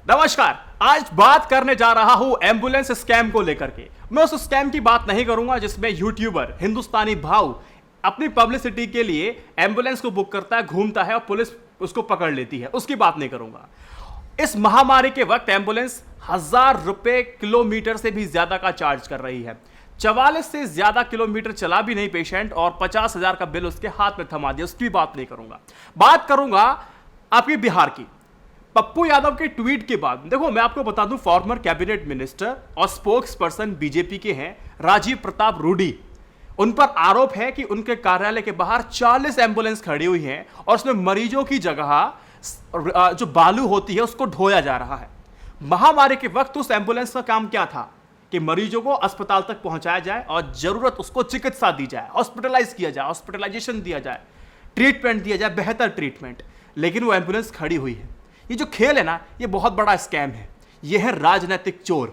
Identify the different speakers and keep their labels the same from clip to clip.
Speaker 1: नमस्कार। आज बात करने जा रहा हूं एम्बुलेंस स्कैम को लेकर के। मैं उस स्कैम की बात नहीं करूंगा जिसमें यूट्यूबर हिंदुस्तानी भाऊ अपनी पब्लिसिटी के लिए एम्बुलेंस को बुक करता है, घूमता है और पुलिस उसको पकड़ लेती है, उसकी बात नहीं करूंगा। इस महामारी के वक्त एम्बुलेंस 1000 रुपए किलोमीटर से भी ज्यादा का चार्ज कर रही है। 44 से ज्यादा किलोमीटर चला भी नहीं पेशेंट और 50,000 का बिल उसके हाथ में थमा दिया, उसकी बात नहीं करूंगा। बात करूंगा आपकी बिहार की। पप्पू यादव के ट्वीट के बाद देखो, मैं आपको बता दूं, फॉर्मर कैबिनेट मिनिस्टर और स्पोक्स पर्सन बीजेपी के हैं राजीव प्रताप रूडी। उन पर आरोप है कि उनके कार्यालय के बाहर 40 एम्बुलेंस खड़ी हुई हैं और उसमें मरीजों की जगह जो बालू होती है उसको ढोया जा रहा है। महामारी के वक्त उस एम्बुलेंस का काम क्या था कि मरीजों को अस्पताल तक पहुंचाया जाए और जरूरत उसको चिकित्सा दी जाए, हॉस्पिटलाइज किया जाए, हॉस्पिटलाइजेशन दिया जाए, ट्रीटमेंट दिया जाए, बेहतर ट्रीटमेंट। लेकिन वो एम्बुलेंस खड़ी हुई है। ये जो खेल है ना, ये बहुत बड़ा स्कैम है। ये है राजनीतिक चोर।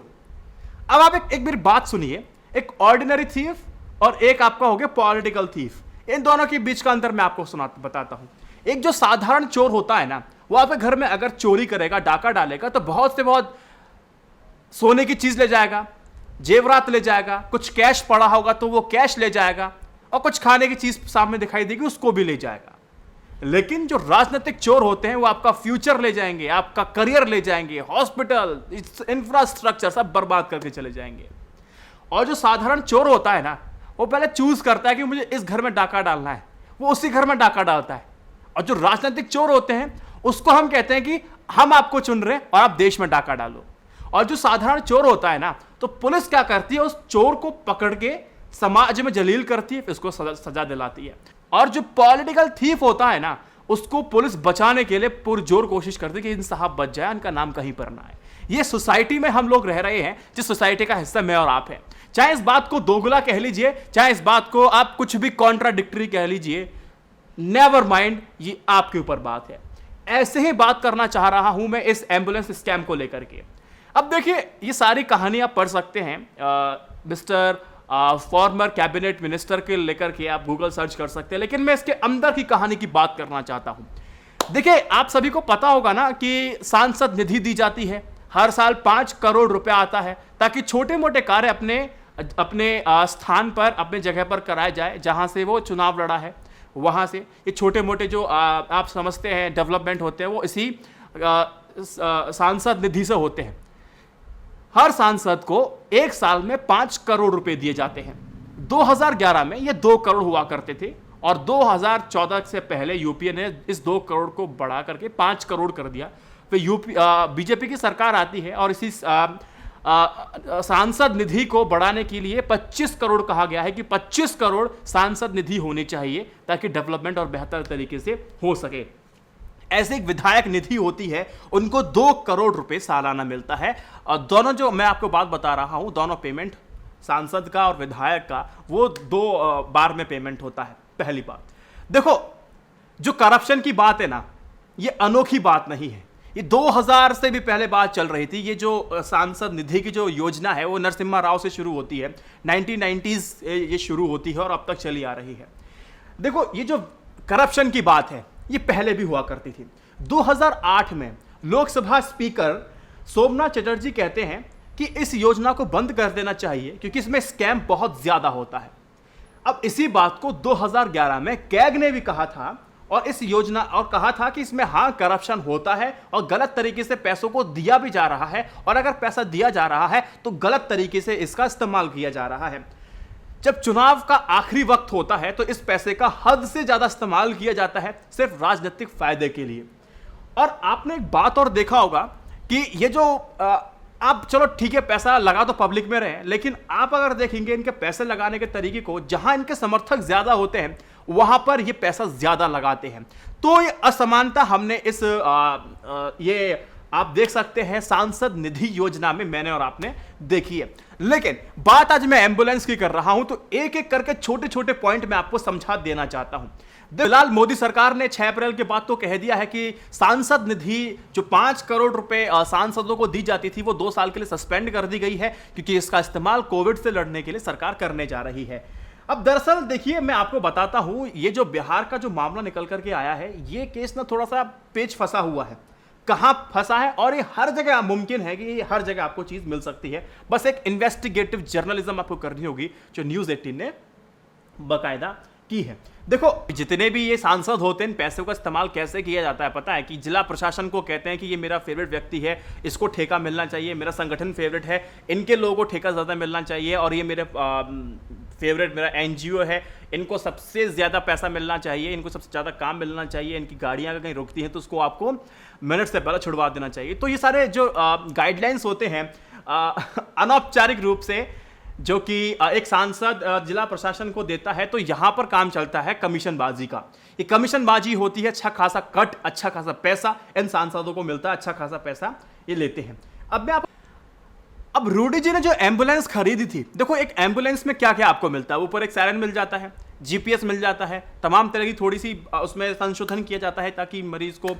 Speaker 1: अब आप एक मेरी बात सुनिए। एक ऑर्डिनरी थीफ और एक आपका हो गया पॉलिटिकल थीफ। इन दोनों के बीच का अंतर मैं आपको बताता हूं। एक जो साधारण चोर होता है ना, वो आपके घर में अगर चोरी करेगा, डाका डालेगा, तो बहुत से बहुत सोने की चीज ले जाएगा, जेवरात ले जाएगा, कुछ कैश पड़ा होगा तो वो कैश ले जाएगा और कुछ खाने की चीज सामने दिखाई देगी उसको भी ले जाएगा। लेकिन जो राजनीतिक चोर होते हैं वो आपका फ्यूचर ले जाएंगे, आपका करियर ले जाएंगे, हॉस्पिटल, इंफ्रास्ट्रक्चर सब बर्बाद करके चले जाएंगे। और जो साधारण चोर होता है ना, वो पहले चूज करता है कि मुझे इस घर में डाका डालना है, वो उसी घर में डाका डालता है। और जो राजनीतिक चोर होते हैं उसको हम कहते हैं कि हम आपको चुन रहे हैं और आप देश में डाका डालो। और जो साधारण चोर होता है ना, तो पुलिस क्या करती है, उस चोर को पकड़ के समाज में जलील करती है, फिर उसको सजा दिलाती है। और जो पॉलिटिकल थीफ होता है ना, उसको पुलिस बचाने के लिए पुरजोर कोशिश करती है कि इन साहब बच जाए, इनका नाम कहीं पर ना आए। ये सोसाइटी में हम लोग रह रहे हैं, जिस सोसाइटी का हिस्सा मैं और आप हैं। चाहे इस बात को दोगला कह लीजिए, चाहे इस बात को आप कुछ भी कॉन्ट्राडिक्टरी कह लीजिए, नेवर माइंड, ये आपके ऊपर बात है। ऐसे ही बात करना चाह रहा हूं मैं इस एम्बुलेंस स्कैम को लेकर के। अब देखिए, ये सारी कहानी आप पढ़ सकते हैं मिस्टर फॉर्मर कैबिनेट मिनिस्टर के लेकर के, आप गूगल सर्च कर सकते हैं। लेकिन मैं इसके अंदर की कहानी की बात करना चाहता हूं। देखिए, आप सभी को पता होगा ना कि सांसद निधि दी जाती है, हर साल 5 करोड़ रुपया आता है ताकि छोटे मोटे कार्य अपने स्थान पर, अपने जगह पर कराए जाए जहां से वो चुनाव लड़ा है। वहां से ये छोटे मोटे जो आप समझते हैं डेवलपमेंट होते हैं, वो इसी सांसद निधि से होते हैं। हर सांसद को एक साल में 5 करोड़ रुपए दिए जाते हैं। 2011 में ये 2 करोड़ हुआ करते थे और 2014 से पहले यूपीए ने इस 2 करोड़ को बढ़ा करके 5 करोड़ कर दिया। फिर बीजेपी की सरकार आती है और इसी सांसद निधि को बढ़ाने के लिए 25 करोड़ कहा गया है कि 25 करोड़ सांसद निधि होनी चाहिए ताकि डेवलपमेंट और बेहतर तरीके से हो सके। ऐसे एक विधायक निधि होती है, उनको 2 करोड़ रुपए सालाना मिलता है। और दोनों जो मैं आपको बात बता रहा हूं, दोनों पेमेंट, सांसद का और विधायक का, वो 2 बार में पेमेंट होता है। पहली बात देखो, जो करप्शन की बात है ना, ये अनोखी बात नहीं है। ये 2000 से भी पहले बात चल रही थी। ये जो सांसद निधि की जो योजना है वो नरसिम्हा राव से शुरू होती है, 1990s ये शुरू होती है और अब तक चली आ रही है। देखो, ये जो करप्शन की बात है ये पहले भी हुआ करती थी। 2008 में लोकसभा स्पीकर सोमनाथ चटर्जी कहते हैं कि इस योजना को बंद कर देना चाहिए क्योंकि इसमें स्कैम बहुत ज्यादा होता है। अब इसी बात को 2011 में कैग ने भी कहा था और इस योजना और कहा था कि इसमें हाँ करप्शन होता है और गलत तरीके से पैसों को दिया भी जा रहा है, और अगर पैसा दिया जा रहा है तो गलत तरीके से इसका इस्तेमाल किया जा रहा है। जब चुनाव का आखिरी वक्त होता है तो इस पैसे का हद से ज्यादा इस्तेमाल किया जाता है सिर्फ राजनीतिक फायदे के लिए। और आपने एक बात और देखा होगा कि ये जो आप चलो ठीक है, पैसा लगा तो पब्लिक में रहे, लेकिन आप अगर देखेंगे इनके पैसे लगाने के तरीके को, जहां इनके समर्थक ज्यादा होते हैं वहां पर ये पैसा ज्यादा लगाते हैं। तो ये असमानता हमने ये आप देख सकते हैं सांसद निधि योजना में मैंने और आपने देखी है। लेकिन बात आज मैं एम्बुलेंस की कर रहा हूं, तो एक एक करके छोटे छोटे पॉइंट मैं आपको समझा देना चाहता हूं। फिलहाल मोदी सरकार ने 6 अप्रैल के बाद तो कह दिया है कि सांसद निधि जो 5 करोड़ रुपए सांसदों को दी जाती थी वो 2 साल के लिए सस्पेंड कर दी गई है क्योंकि इसका इस्तेमाल कोविड से लड़ने के लिए सरकार करने जा रही है। अब दरअसल देखिए, मैं आपको बताता हूं, ये जो बिहार का जो मामला निकल करके आया है, ये केस ना थोड़ा सा पेच फंसा हुआ है। कहां फंसा है, और ये हर जगह मुमकिन है कि हर जगह आपको चीज मिल सकती है। बस एक इन्वेस्टिगेटिव जर्नलिज्म आपको करनी होगी, जो न्यूज़ 18 ने बाकायदा की है। देखो, जितने भी ये सांसद होते हैं, इन पैसों का इस्तेमाल कैसे किया जाता है पता है? कि जिला प्रशासन को कहते हैं कि ये मेरा फेवरेट व्यक्ति है, इसको ठेका मिलना चाहिए, मेरा संगठन फेवरेट है, इनके लोगों को ठेका ज़्यादा मिलना चाहिए, और ये मेरे फेवरेट मेरा एनजीओ है, इनको सबसे ज़्यादा पैसा मिलना चाहिए, इनको सबसे ज़्यादा काम मिलना चाहिए, इनकी गाड़ियाँ अगर कहीं रुकती हैं तो उसको आपको मिनट से पहले छुड़वा देना चाहिए। तो ये सारे जो गाइडलाइंस होते हैं अनौपचारिक रूप से, जो कि एक सांसद जिला प्रशासन को देता है, तो यहां पर काम चलता है कमीशनबाजी का। ये कमीशनबाजी होती है, अच्छा खासा कट, अच्छा खासा पैसा इन सांसदों को मिलता है, अच्छा खासा पैसा ये लेते हैं। अब रूडी जी ने जो एम्बुलेंस खरीदी थी, देखो एक एम्बुलेंस में क्या क्या आपको मिलता है, ऊपर एक सायरन मिल जाता है, जीपीएस मिल जाता है, तमाम तरह की थोड़ी सी उसमें संशोधन किया जाता है ताकि मरीज को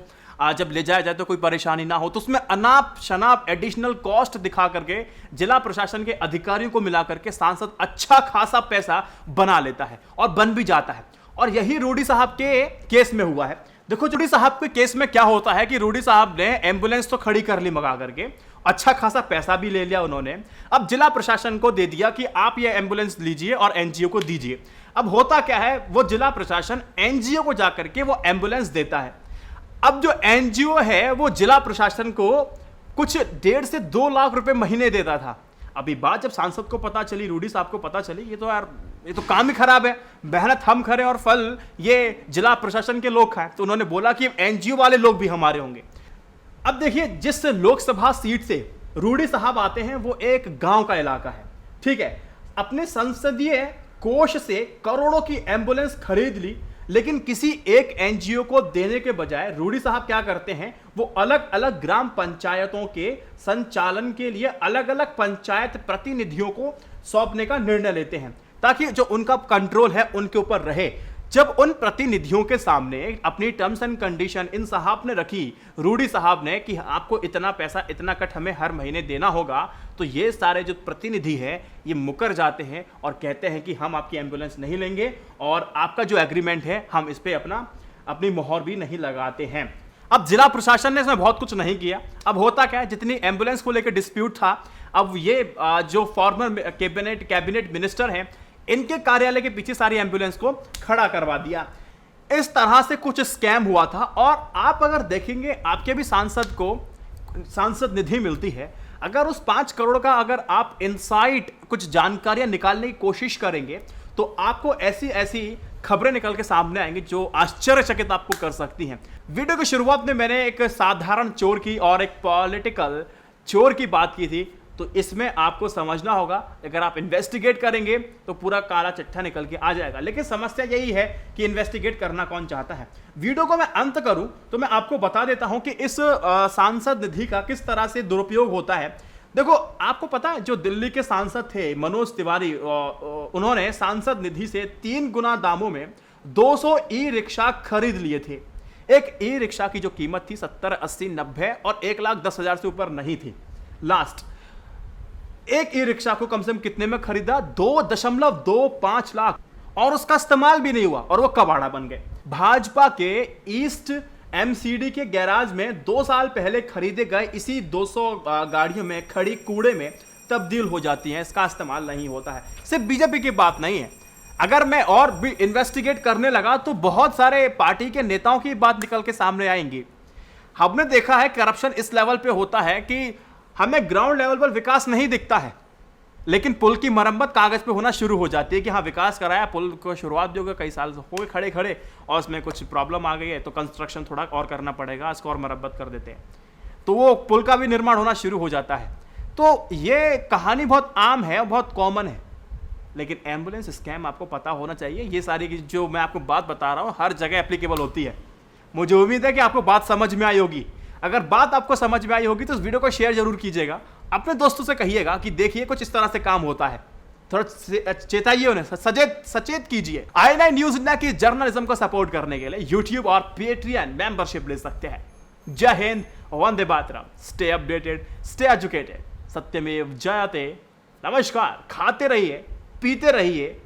Speaker 1: जब ले जाया जाए तो कोई परेशानी ना हो। तो उसमें अनाप शनाप एडिशनल कॉस्ट दिखा करके जिला प्रशासन के अधिकारियों को मिला करके सांसद अच्छा खासा पैसा बना लेता है, और बन भी जाता है। और यही रूडी साहब के केस में हुआ है। देखो, रूडी साहब के केस में क्या होता है कि रूडी साहब ने एम्बुलेंस तो खड़ी कर ली मंगा करके, अच्छा खासा पैसा भी ले लिया उन्होंने। अब जिला प्रशासन को दे दिया कि आप ये एम्बुलेंस लीजिए और एनजीओ को दीजिए। अब होता क्या है, वो जिला प्रशासन एनजीओ को जाकर के वो एम्बुलेंस देता है। अब जो एनजीओ है वो जिला प्रशासन को कुछ 1.5 से 2 लाख रुपए महीने देता था। अभी बात जब सांसद को पता चली, रूडी साहब को पता चली, ये तो यार ये तो काम ही खराब है, मेहनत हम करें और फल ये जिला प्रशासन के लोग खाएं, तो उन्होंने बोला कि एनजीओ वाले लोग भी हमारे होंगे। अब देखिए, जिस लोकसभा सीट से रूडी साहब आते हैं वो एक गांव का इलाका है, ठीक है। अपने संसदीय कोष से करोड़ों की एम्बुलेंस खरीद ली, लेकिन किसी एक एनजीओ को देने के बजाय रूडी साहब क्या करते हैं, वो अलग अलग ग्राम पंचायतों के संचालन के लिए अलग अलग पंचायत प्रतिनिधियों को सौंपने का निर्णय लेते हैं, ताकि जो उनका कंट्रोल है उनके ऊपर रहे। जब उन प्रतिनिधियों के सामने अपनी टर्म्स एंड कंडीशन इन साहब ने रखी, रूडी साहब ने, कि आपको इतना पैसा, इतना कट हमें हर महीने देना होगा, तो ये सारे जो प्रतिनिधि हैं ये मुकर जाते हैं और कहते हैं कि हम आपकी एम्बुलेंस नहीं लेंगे, और आपका जो एग्रीमेंट है हम इस पर अपनी मोहर भी नहीं लगाते हैं। अब जिला प्रशासन ने इसमें बहुत कुछ नहीं किया। अब होता क्या है, जितनी एम्बुलेंस को लेकर डिस्प्यूट था, अब ये जो फॉर्मर कैबिनेट मिनिस्टर हैं, इनके कार्यालय के पीछे सारी एम्बुलेंस को खड़ा करवा दिया। इस तरह से कुछ स्कैम हुआ था। और आप अगर देखेंगे, आपके भी सांसद को सांसद निधि मिलती है, अगर उस 5 करोड़ का अगर आप इनसाइट कुछ जानकारियां निकालने की कोशिश करेंगे, तो आपको ऐसी ऐसी खबरें निकल के सामने आएंगी जो आश्चर्यचकित आपको कर सकती हैं। वीडियो की शुरुआत में मैंने एक साधारण चोर की और एक पॉलिटिकल चोर की बात की थी, तो इसमें आपको समझना होगा, अगर आप इन्वेस्टिगेट करेंगे तो पूरा काला चिट्ठा निकल के आ जाएगा। लेकिन समस्या यही है कि इन्वेस्टिगेट करना कौन चाहता है। वीडियो को मैं अंत करूं तो मैं आपको बता देता हूं कि इस सांसद निधि का किस तरह से दुरुपयोग होता है। देखो, आपको पता है, जो दिल्ली के सांसद थे मनोज तिवारी, उन्होंने सांसद निधि से 3 गुना दामों में 200 ई रिक्शा खरीद लिए थे। एक ई रिक्शा की जो कीमत थी 70, 80, 90 और 1,10,000 से ऊपर नहीं थी। लास्ट एक ई रिक्शा को कम से कम कितने में खरीदा? 2.25 लाख, और उसका इस्तेमाल भी नहीं हुआ और वो कबाड़ा बन गए। भाजपा के ईस्ट एमसीडी के गैराज में 2 साल पहले खरीदे गए इसी 200 गाड़ियों में खड़ी कूड़े में तब्दील हो जाती हैं, इसका इस्तेमाल नहीं होता है। सिर्फ बीजेपी की बात नहीं है, अगर मैं और भी इन्वेस्टिगेट करने लगा तो बहुत सारे पार्टी के नेताओं की बात निकल के सामने आएंगी। हमने देखा है करप्शन इस लेवल पे होता है कि हमें ग्राउंड लेवल पर विकास नहीं दिखता है, लेकिन पुल की मरम्मत कागज पे होना शुरू हो जाती है कि हाँ विकास कराया, पुल को शुरुआत भी हो गया, कई साल हो गए खड़े खड़े और उसमें कुछ प्रॉब्लम आ गई है तो कंस्ट्रक्शन थोड़ा और करना पड़ेगा, इसको और मरम्मत कर देते हैं, तो वो पुल का भी निर्माण होना शुरू हो जाता है। तो ये कहानी बहुत आम है, बहुत कॉमन है। लेकिन एम्बुलेंस स्कैम आपको पता होना चाहिए, ये सारी जो मैं आपको बात बता रहा हूँ हर जगह एप्लीकेबल होती है। मुझे उम्मीद है कि आपको बात समझ में आई होगी। अगर बात आपको समझ में आई होगी तो इस वीडियो को शेयर जरूर कीजिएगा, अपने दोस्तों से कहिएगा कि देखिए कुछ इस तरह से काम होता है, थोड़ा चेताइए उन्हें, सचेत कीजिए। i9 न्यूज़ इंडिया की जर्नलिज्म को सपोर्ट करने के लिए यूट्यूब और पेट्रियन मेंबरशिप ले सकते हैं। जय Hind, Vande Mataram, stay updated, stay educated, सत्यमेव जयते। नमस्कार। खाते रहिए, पीते रहिए,